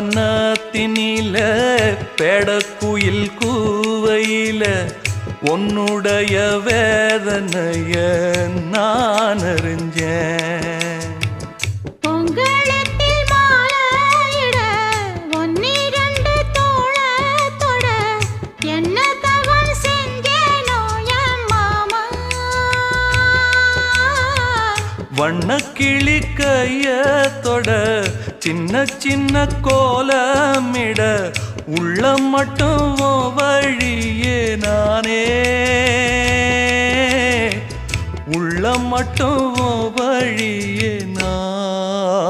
புன்னவனத்தினில பேடக்குயில் கூவையில உன்னுடைய வேதனைய நான் அறிஞ்சேன். பொங்கலத்தில் மாலையிட ஒன்னிரண்டு தோளத்தொட என்ன தவம் செஞ்சேனோ என் மாமா. வண்ணக்கிளி கையத்தொட சின்ன சின்ன கோலமிட உள்ளம் மட்டும் வழியே நானே உள்ளம் மட்டும் வழியே நான்.